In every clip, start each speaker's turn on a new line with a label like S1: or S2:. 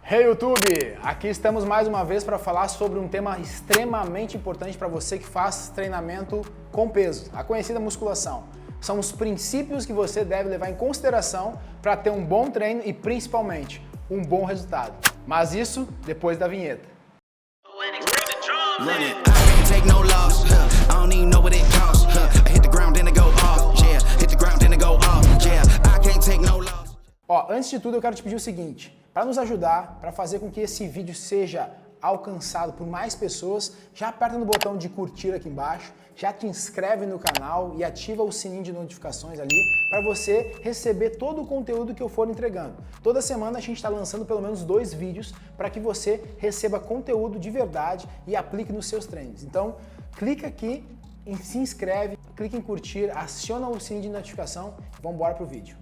S1: Hey YouTube! Aqui estamos mais uma vez para falar sobre um tema extremamente importante para você que faz treinamento com peso, a conhecida musculação. São os princípios que você deve levar em consideração para ter um bom treino e principalmente um bom resultado. Mas isso depois da vinheta. Antes de tudo eu quero te pedir o seguinte, para nos ajudar, para fazer com que esse vídeo seja alcançado por mais pessoas, já aperta no botão de curtir aqui embaixo, já te inscreve no canal e ativa o sininho de notificações ali para você receber todo o conteúdo que eu for entregando. Toda semana a gente está lançando pelo menos 2 vídeos para que você receba conteúdo de verdade e aplique nos seus treinos. Então, clica aqui, se inscreve, clica em curtir, aciona o sininho de notificação e vamos embora pro vídeo.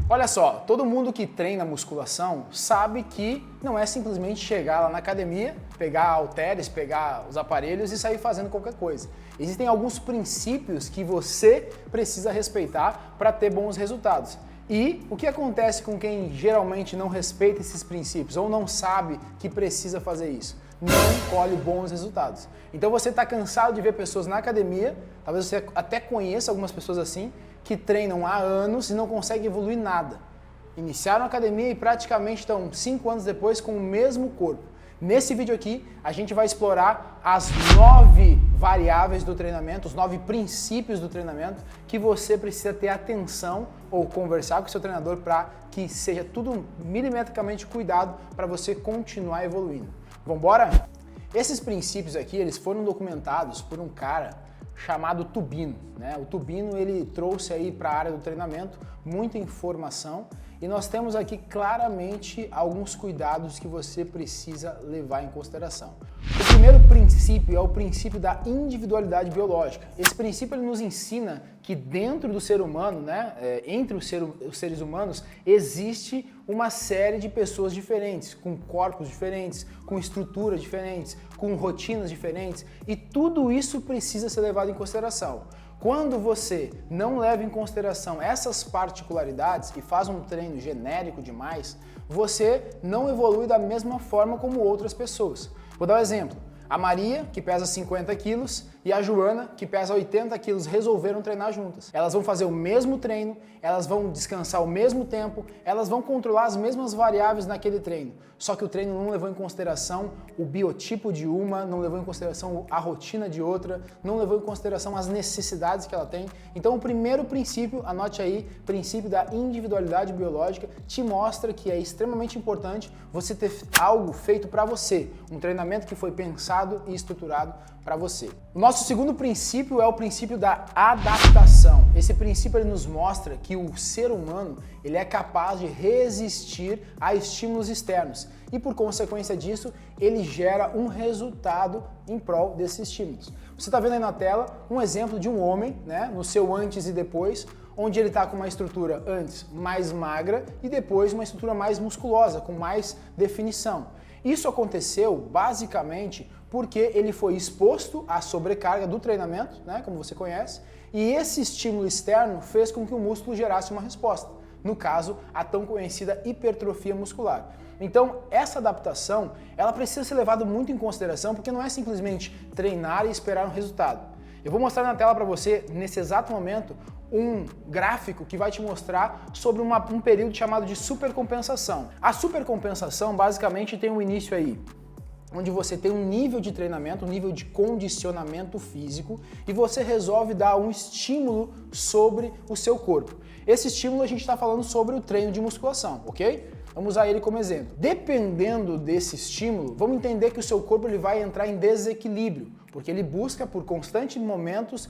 S1: Olha só, todo mundo que treina musculação sabe que não é simplesmente chegar lá na academia, pegar halteres, pegar os aparelhos e sair fazendo qualquer coisa. Existem alguns princípios que você precisa respeitar para ter bons resultados. E o que acontece com quem geralmente não respeita esses princípios ou não sabe que precisa fazer isso? Não colhe bons resultados. Então você está cansado de ver pessoas na academia, talvez você até conheça algumas pessoas assim, que treinam há anos e não conseguem evoluir nada. Iniciaram a academia e praticamente estão 5 anos depois com o mesmo corpo. Nesse vídeo aqui, a gente vai explorar as 9 variáveis do treinamento, os 9 princípios do treinamento que você precisa ter atenção ou conversar com o seu treinador para que seja tudo milimetricamente cuidado para você continuar evoluindo. Vamos embora? Esses princípios aqui, eles foram documentados por um cara chamado Tubino, né? O Tubino, ele trouxe aí para a área do treinamento muita informação e nós temos aqui claramente alguns cuidados que você precisa levar em consideração. O primeiro princípio é o princípio da individualidade biológica. Esse princípio ele nos ensina que dentro do ser humano, né, entre os seres humanos, existe uma série de pessoas diferentes, com corpos diferentes, com estruturas diferentes, com rotinas diferentes, e tudo isso precisa ser levado em consideração. Quando você não leva em consideração essas particularidades e faz um treino genérico demais, você não evolui da mesma forma como outras pessoas. Vou dar um exemplo. A Maria, que pesa 50 quilos, e a Joana, que pesa 80 quilos, resolveram treinar juntas. Elas vão fazer o mesmo treino, elas vão descansar o mesmo tempo, elas vão controlar as mesmas variáveis naquele treino. Só que o treino não levou em consideração o biotipo de uma, não levou em consideração a rotina de outra, não levou em consideração as necessidades que ela tem. Então o primeiro princípio, anote aí, princípio da individualidade biológica, te mostra que é extremamente importante você ter algo feito para você, um treinamento que foi pensado e estruturado para você. O nosso segundo princípio é o princípio da adaptação. Esse princípio ele nos mostra que o ser humano ele é capaz de resistir a estímulos externos e por consequência disso ele gera um resultado em prol desses estímulos. Você está vendo aí na tela um exemplo de um homem, né, no seu antes e depois, onde ele está com uma estrutura antes mais magra e depois uma estrutura mais musculosa, com mais definição. Isso aconteceu basicamente porque ele foi exposto à sobrecarga do treinamento, né, como você conhece, e esse estímulo externo fez com que o músculo gerasse uma resposta, no caso, a tão conhecida hipertrofia muscular. Então, essa adaptação, ela precisa ser levada muito em consideração, porque não é simplesmente treinar e esperar um resultado. Eu vou mostrar na tela para você, nesse exato momento, um gráfico que vai te mostrar sobre um período chamado de supercompensação. A supercompensação basicamente tem um início aí, onde você tem um nível de treinamento, um nível de condicionamento físico e você resolve dar um estímulo sobre o seu corpo. Esse estímulo a gente está falando sobre o treino de musculação, ok? Vamos usar ele como exemplo. Dependendo desse estímulo, vamos entender que o seu corpo ele vai entrar em desequilíbrio, porque ele busca por constantes momentos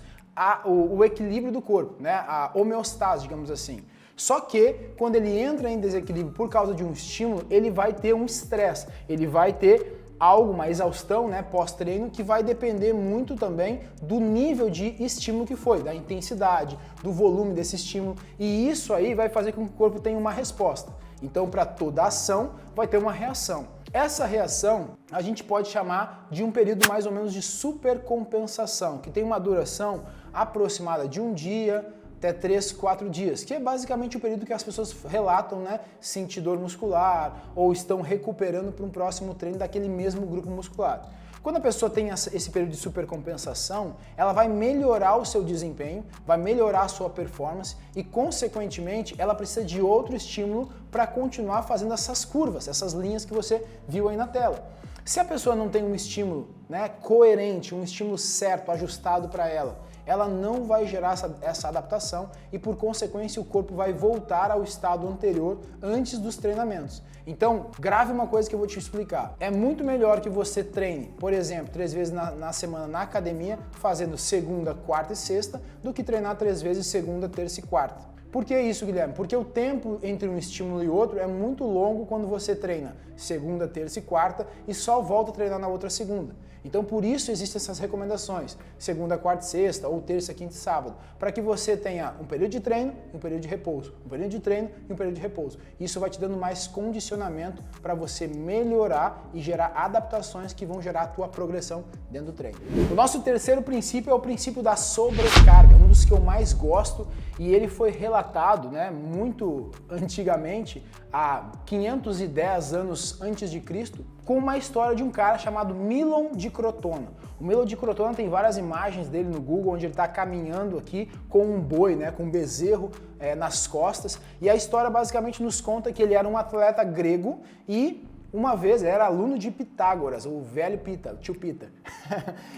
S1: o equilíbrio do corpo, né? A homeostase, digamos assim. Só que quando ele entra em desequilíbrio por causa de um estímulo, ele vai ter um estresse, ele vai ter uma exaustão, né, pós-treino, que vai depender muito também do nível de estímulo que foi, da intensidade, do volume desse estímulo, e isso aí vai fazer com que o corpo tenha uma resposta. Então, para toda ação, vai ter uma reação. Essa reação a gente pode chamar de um período mais ou menos de supercompensação, que tem uma duração aproximada de um dia, até 3, 4 dias, que é basicamente o período que as pessoas relatam, né, sentir dor muscular ou estão recuperando para um próximo treino daquele mesmo grupo muscular. Quando a pessoa tem esse período de supercompensação, ela vai melhorar o seu desempenho, vai melhorar a sua performance e, consequentemente, ela precisa de outro estímulo para continuar fazendo essas curvas, essas linhas que você viu aí na tela. Se a pessoa não tem um estímulo, né, coerente, um estímulo certo, ajustado para ela não vai gerar essa adaptação e, por consequência, o corpo vai voltar ao estado anterior antes dos treinamentos. Então, grave uma coisa que eu vou te explicar. É muito melhor que você treine, por exemplo, 3 vezes na semana na academia, fazendo segunda, quarta e sexta, do que treinar 3 vezes segunda, terça e quarta. Por que isso, Guilherme? Porque o tempo entre um estímulo e outro é muito longo quando você treina segunda, terça e quarta e só volta a treinar na outra segunda. Então, por isso existem essas recomendações, segunda, quarta e sexta, ou terça, quinta e sábado, para que você tenha um período de treino e um período de repouso, um período de treino e um período de repouso. Isso vai te dando mais condicionamento para você melhorar e gerar adaptações que vão gerar a tua progressão dentro do treino. O nosso terceiro princípio é o princípio da sobrecarga, um dos que eu mais gosto, e ele foi relatado, né, muito antigamente, há 510 anos antes de Cristo, com uma história de um cara chamado Milon de Crotona. O Milon de Crotona tem várias imagens dele no Google, onde ele está caminhando aqui com um boi, né, com um bezerro nas costas, e a história basicamente nos conta que ele era um atleta grego e uma vez ele era aluno de Pitágoras, o velho Pita, o tio Pita.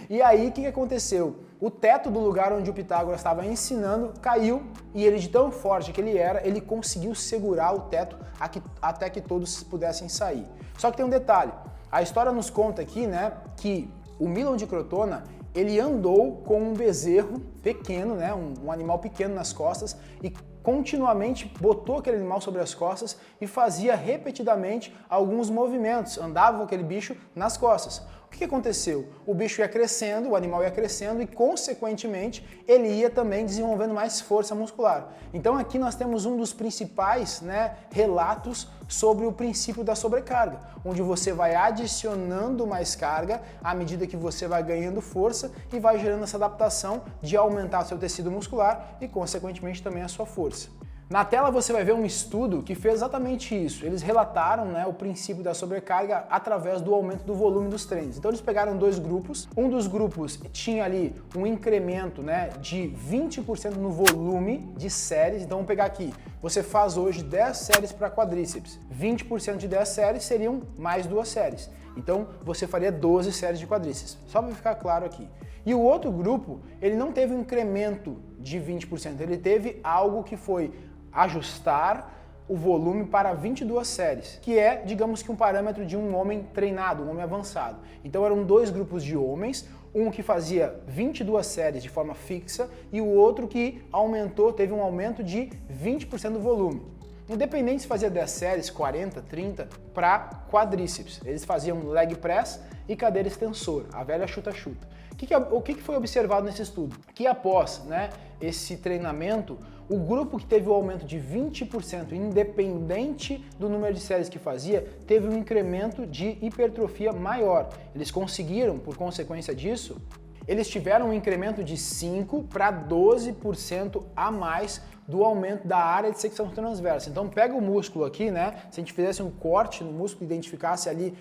S1: E aí o que aconteceu? O teto do lugar onde o Pitágoras estava ensinando caiu e ele, de tão forte que ele era, ele conseguiu segurar o teto até que todos pudessem sair. Só que tem um detalhe, a história nos conta aqui, né, que o Milon de Crotona, ele andou com um bezerro pequeno, né, um animal pequeno nas costas e continuamente botou aquele animal sobre as costas e fazia repetidamente alguns movimentos, andava com aquele bicho nas costas. O que aconteceu? O bicho ia crescendo, o animal ia crescendo e, consequentemente, ele ia também desenvolvendo mais força muscular. Então aqui nós temos um dos principais, né, relatos sobre o princípio da sobrecarga, onde você vai adicionando mais carga à medida que você vai ganhando força e vai gerando essa adaptação de aumentar seu tecido muscular e, consequentemente, também a sua força. Na tela você vai ver um estudo que fez exatamente isso. Eles relataram, né, o princípio da sobrecarga através do aumento do volume dos treinos. Então eles pegaram 2 grupos. Um dos grupos tinha ali um incremento, né, de 20% no volume de séries. Então vamos pegar aqui. Você faz hoje 10 séries para quadríceps. 20% de 10 séries seriam mais 2 séries. Então você faria 12 séries de quadríceps. Só para ficar claro aqui. E o outro grupo, ele não teve um incremento de 20%. Ele teve algo que foi ajustar o volume para 22 séries, que é, digamos que um parâmetro de um homem treinado, um homem avançado. Então eram 2 grupos de homens, um que fazia 22 séries de forma fixa e o outro que teve um aumento de 20% do volume. Independente se fazia 10 séries, 40, 30, para quadríceps. Eles faziam leg press e cadeira extensor, a velha chuta-chuta. O que foi observado nesse estudo? Que após, né, esse treinamento, o grupo que teve o aumento de 20%, independente do número de séries que fazia, teve um incremento de hipertrofia maior. Eles conseguiram, por consequência disso, eles tiveram um incremento de 5 para 12% a mais do aumento da área de secção transversa. Então pega o músculo aqui, né? Se a gente fizesse um corte no músculo e identificasse ali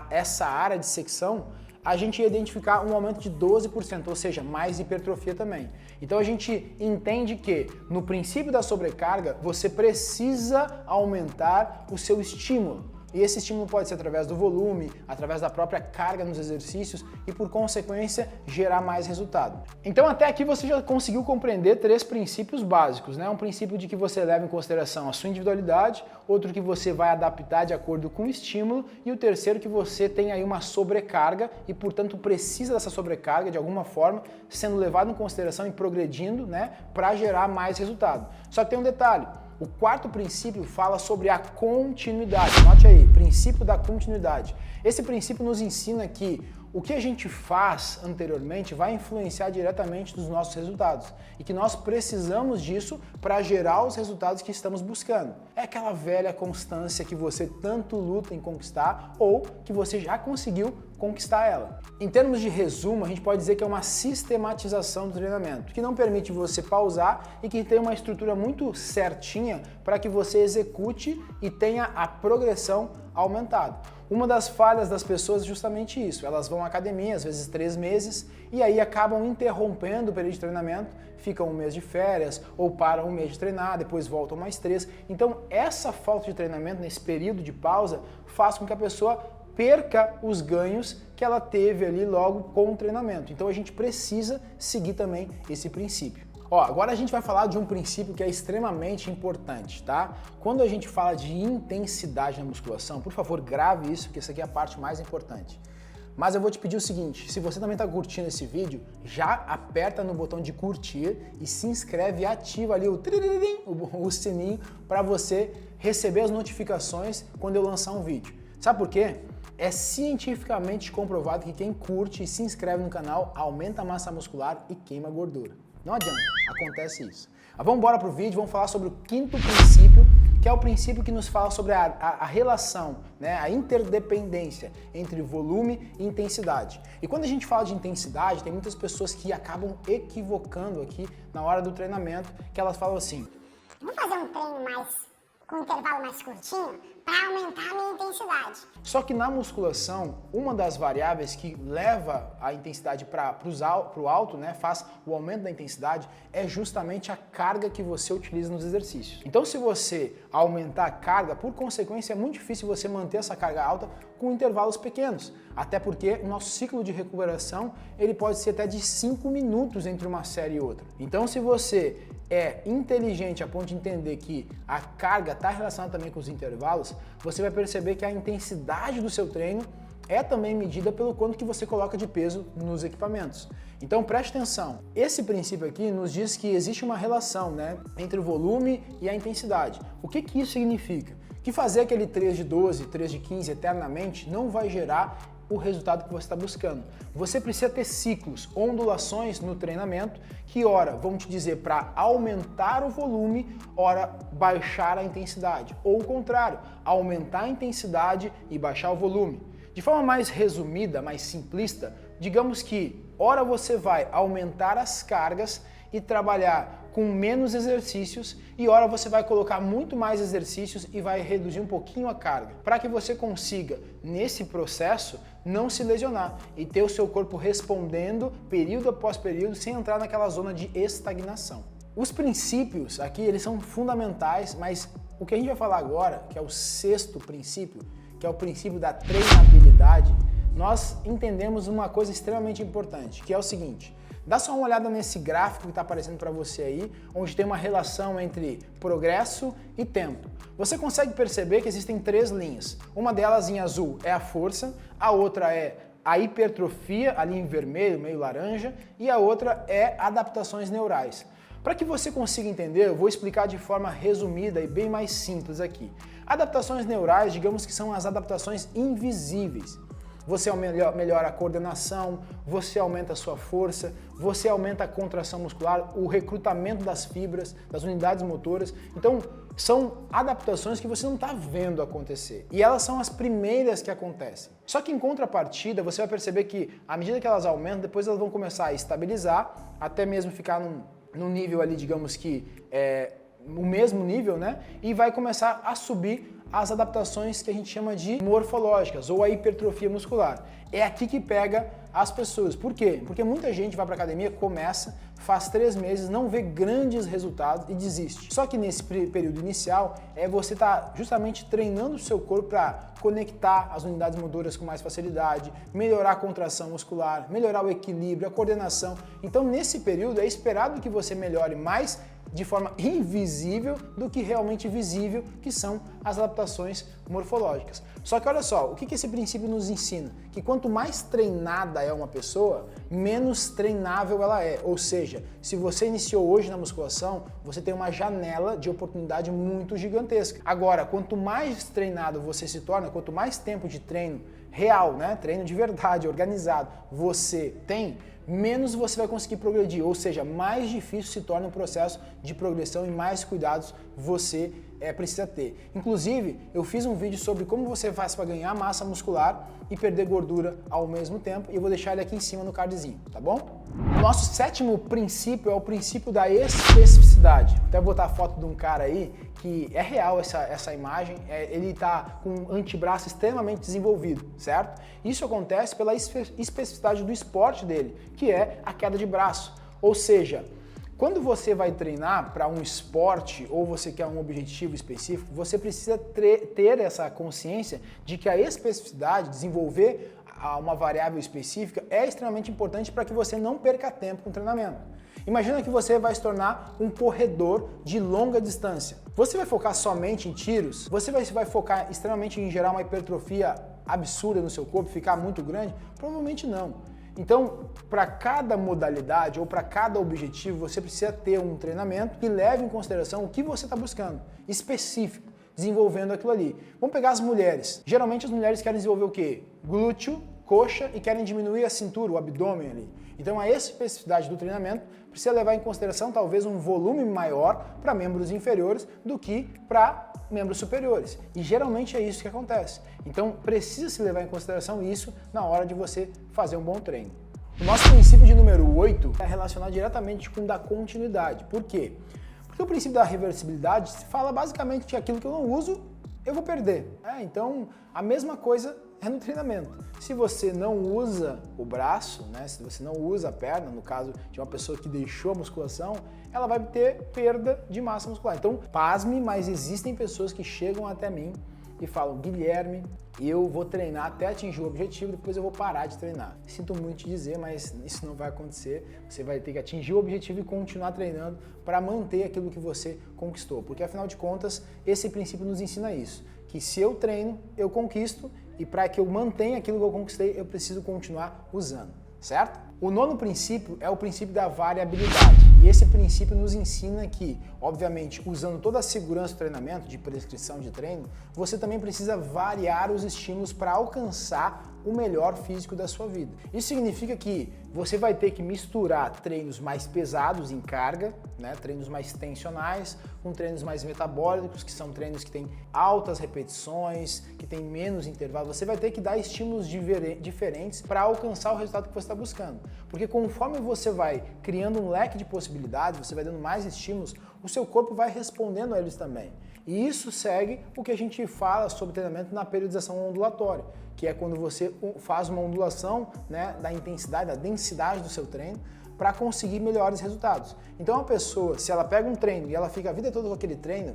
S1: essa área de secção, a gente ia identificar um aumento de 12%, ou seja, mais hipertrofia também. Então a gente entende que no princípio da sobrecarga, você precisa aumentar o seu estímulo. E esse estímulo pode ser através do volume, através da própria carga nos exercícios e, por consequência, gerar mais resultado. Então, até aqui você já conseguiu compreender 3 princípios básicos, né? Um princípio de que você leva em consideração a sua individualidade, outro que você vai adaptar de acordo com o estímulo e o terceiro que você tem aí uma sobrecarga e, portanto, precisa dessa sobrecarga de alguma forma sendo levado em consideração e progredindo, né, para gerar mais resultado. Só que tem um detalhe. O 4º princípio fala sobre a continuidade. Note aí, princípio da continuidade. Esse princípio nos ensina que o que a gente faz anteriormente vai influenciar diretamente nos nossos resultados e que nós precisamos disso para gerar os resultados que estamos buscando. É aquela velha constância que você tanto luta em conquistar ou que você já conseguiu conquistar ela. Em termos de resumo, a gente pode dizer que é uma sistematização do treinamento, que não permite você pausar e que tem uma estrutura muito certinha para que você execute e tenha a progressão aumentada. Uma das falhas das pessoas é justamente isso, elas vão à academia, às vezes 3 meses, e aí acabam interrompendo o período de treinamento, ficam 1 mês de férias, ou param 1 mês de treinar, depois voltam mais 3. Então essa falta de treinamento nesse período de pausa faz com que a pessoa perca os ganhos que ela teve ali logo com o treinamento. Então a gente precisa seguir também esse princípio. Ó, agora a gente vai falar de um princípio que é extremamente importante, tá? Quando a gente fala de intensidade na musculação, por favor, grave isso, porque isso aqui é a parte mais importante. Mas eu vou te pedir o seguinte, se você também está curtindo esse vídeo, já aperta no botão de curtir e se inscreve e ativa ali o sininho para você receber as notificações quando eu lançar um vídeo. Sabe por quê? É cientificamente comprovado que quem curte e se inscreve no canal aumenta a massa muscular e queima gordura. Não adianta, acontece isso. Mas vamos embora para o vídeo, vamos falar sobre o 5º princípio, que é o princípio que nos fala sobre a relação, né, a interdependência entre volume e intensidade. E quando a gente fala de intensidade, tem muitas pessoas que acabam equivocando aqui na hora do treinamento, que elas falam assim:
S2: vou fazer um treino com um intervalo mais curtinho para aumentar a minha intensidade.
S1: Só que na musculação, uma das variáveis que leva a intensidade para o alto, né, faz o aumento da intensidade, é justamente a carga que você utiliza nos exercícios. Então se você aumentar a carga, por consequência é muito difícil você manter essa carga alta com intervalos pequenos. Até porque o nosso ciclo de recuperação ele pode ser até de 5 minutos entre uma série e outra. Então se você é inteligente a ponto de entender que a carga está relacionada também com os intervalos, você vai perceber que a intensidade do seu treino é também medida pelo quanto que você coloca de peso nos equipamentos. Então preste atenção, esse princípio aqui nos diz que existe uma relação, né, entre o volume e a intensidade. O que que isso significa? Que fazer aquele 3 de 12, 3 de 15 eternamente não vai gerar o resultado que você está buscando. Você precisa ter ciclos, ondulações no treinamento que, ora, vão te dizer para aumentar o volume, ora, baixar a intensidade. Ou o contrário, aumentar a intensidade e baixar o volume. De forma mais resumida, mais simplista, digamos que, ora, você vai aumentar as cargas e trabalhar com menos exercícios e ora você vai colocar muito mais exercícios e vai reduzir um pouquinho a carga, para que você consiga, nesse processo, não se lesionar e ter o seu corpo respondendo período após período sem entrar naquela zona de estagnação. Os princípios aqui, eles são fundamentais, mas o que a gente vai falar agora, que é o 6º princípio, que é o princípio da treinabilidade, nós entendemos uma coisa extremamente importante, que é o seguinte: dá só uma olhada nesse gráfico que está aparecendo para você aí, onde tem uma relação entre progresso e tempo. Você consegue perceber que existem 3 linhas. Uma delas em azul é a força, a outra é a hipertrofia, ali em vermelho, meio laranja, e a outra é adaptações neurais. Para que você consiga entender, eu vou explicar de forma resumida e bem mais simples aqui. Adaptações neurais, digamos que são as adaptações invisíveis. Você melhora a coordenação, você aumenta a sua força, você aumenta a contração muscular, o recrutamento das fibras, das unidades motoras. Então, são adaptações que você não está vendo acontecer. E elas são as primeiras que acontecem. Só que em contrapartida, você vai perceber que, à medida que elas aumentam, depois elas vão começar a estabilizar, até mesmo ficar num nível ali, digamos que, o mesmo nível, né? E vai começar a subir as adaptações que a gente chama de morfológicas ou a hipertrofia muscular. É aqui que pega as pessoas. Por quê? Porque muita gente vai para a academia, começa, faz 3 meses, não vê grandes resultados e desiste. Só que nesse período inicial, você está justamente treinando o seu corpo para conectar as unidades motoras com mais facilidade, melhorar a contração muscular, melhorar o equilíbrio, a coordenação. Então, nesse período, é esperado que você melhore mais de forma invisível do que realmente visível, que são as adaptações morfológicas. Só que olha só, o que esse princípio nos ensina? Que quanto mais treinada é uma pessoa, menos treinável ela é. Ou seja, se você iniciou hoje na musculação, você tem uma janela de oportunidade muito gigantesca. Agora, quanto mais treinado você se torna, quanto mais tempo de treino real, né, treino de verdade, organizado, você tem, menos você vai conseguir progredir, ou seja, mais difícil se torna o processo de progressão e mais cuidados você precisa ter. Inclusive, eu fiz um vídeo sobre como você faz para ganhar massa muscular e perder gordura ao mesmo tempo e eu vou deixar ele aqui em cima no cardzinho, tá bom? O nosso sétimo princípio é o princípio da especificidade. Até vou botar a foto de um cara aí que é real essa imagem, ele está com um antebraço extremamente desenvolvido, certo? Isso acontece pela especificidade do esporte dele, que é a queda de braço. Ou seja, quando você vai treinar para um esporte ou você quer um objetivo específico, você precisa ter essa consciência de que a especificidade, desenvolver uma variável específica, é extremamente importante para que você não perca tempo com o treinamento. Imagina que você vai se tornar um corredor de longa distância. Você vai focar somente em tiros? Você vai focar extremamente em gerar uma hipertrofia absurda no seu corpo, ficar muito grande? Provavelmente não. Então, para cada modalidade ou para cada objetivo, você precisa ter um treinamento que leve em consideração o que você está buscando, específico, desenvolvendo aquilo ali. Vamos pegar as mulheres. Geralmente as mulheres querem desenvolver o quê? Glúteo, coxa e querem diminuir a cintura, o abdômen ali. Então a especificidade do treinamento precisa levar em consideração talvez um volume maior para membros inferiores do que para membros superiores. E geralmente é isso que acontece. Então precisa se levar em consideração isso na hora de você fazer um bom treino. O nosso princípio de número 8 é relacionado diretamente com o da continuidade. Por quê? Porque o princípio da reversibilidade fala basicamente que aquilo que eu não uso, eu vou perder. Então a mesma coisa é no treinamento. Se você não usa o braço, né, se você não usa a perna, no caso de uma pessoa que deixou a musculação, ela vai ter perda de massa muscular. Então, pasme, mas existem pessoas que chegam até mim e falam: Guilherme, eu vou treinar até atingir o objetivo, depois eu vou parar de treinar. Sinto muito te dizer, mas isso não vai acontecer. Você vai ter que atingir o objetivo e continuar treinando para manter aquilo que você conquistou. Porque, afinal de contas, esse princípio nos ensina isso, que se eu treino, eu conquisto, e para que eu mantenha aquilo que eu conquistei, eu preciso continuar usando, certo? O nono princípio é o princípio da variabilidade. E esse princípio nos ensina que, obviamente, usando toda a segurança do treinamento, de prescrição de treino, você também precisa variar os estímulos para alcançar o melhor físico da sua vida. Isso significa que você vai ter que misturar treinos mais pesados em carga, né, treinos mais tensionais, com treinos mais metabólicos, que são treinos que têm altas repetições, que têm menos intervalo. Você vai ter que dar estímulos diferentes para alcançar o resultado que você está buscando. Porque conforme você vai criando um leque de possibilidades, você vai dando mais estímulos, o seu corpo vai respondendo a eles também. E isso segue o que a gente fala sobre treinamento na periodização ondulatória, que é quando você faz uma ondulação, né, da intensidade, da densidade do seu treino para conseguir melhores resultados. Então a pessoa, se ela pega um treino e ela fica a vida toda com aquele treino,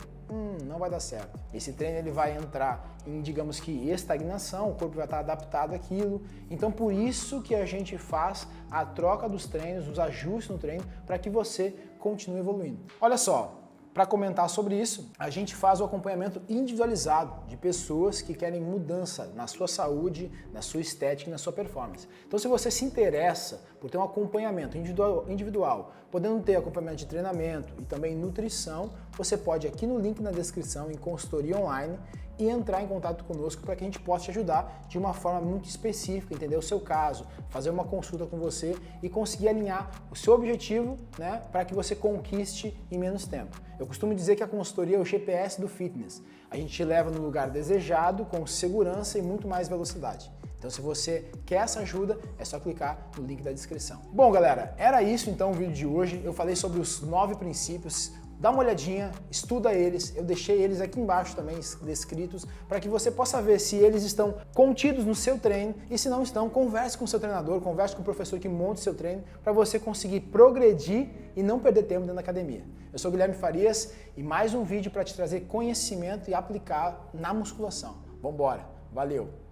S1: não vai dar certo. Esse treino ele vai entrar em, digamos que, estagnação, o corpo vai estar adaptado àquilo. Então por isso que a gente faz a troca dos treinos, os ajustes no treino, para que você continue evoluindo. Olha só, para comentar sobre isso, a gente faz o acompanhamento individualizado de pessoas que querem mudança na sua saúde, na sua estética e na sua performance. Então, se você se interessa por ter um acompanhamento individual, podendo ter acompanhamento de treinamento e também nutrição, você pode aqui no link na descrição em consultoria online e entrar em contato conosco para que a gente possa te ajudar de uma forma muito específica, entender o seu caso, fazer uma consulta com você e conseguir alinhar o seu objetivo, né, para que você conquiste em menos tempo. Eu costumo dizer que a consultoria é o GPS do fitness. A gente te leva no lugar desejado, com segurança e muito mais velocidade. Então, se você quer essa ajuda, é só clicar no link da descrição. Bom, galera, era isso então o vídeo de hoje. Eu falei sobre os 9 princípios. Dá uma olhadinha, estuda eles, eu deixei eles aqui embaixo também descritos, para que você possa ver se eles estão contidos no seu treino e se não estão, converse com o seu treinador, converse com o professor que monta o seu treino, para você conseguir progredir e não perder tempo dentro da academia. Eu sou o Guilherme Farias e mais um vídeo para te trazer conhecimento e aplicar na musculação. Vambora, valeu!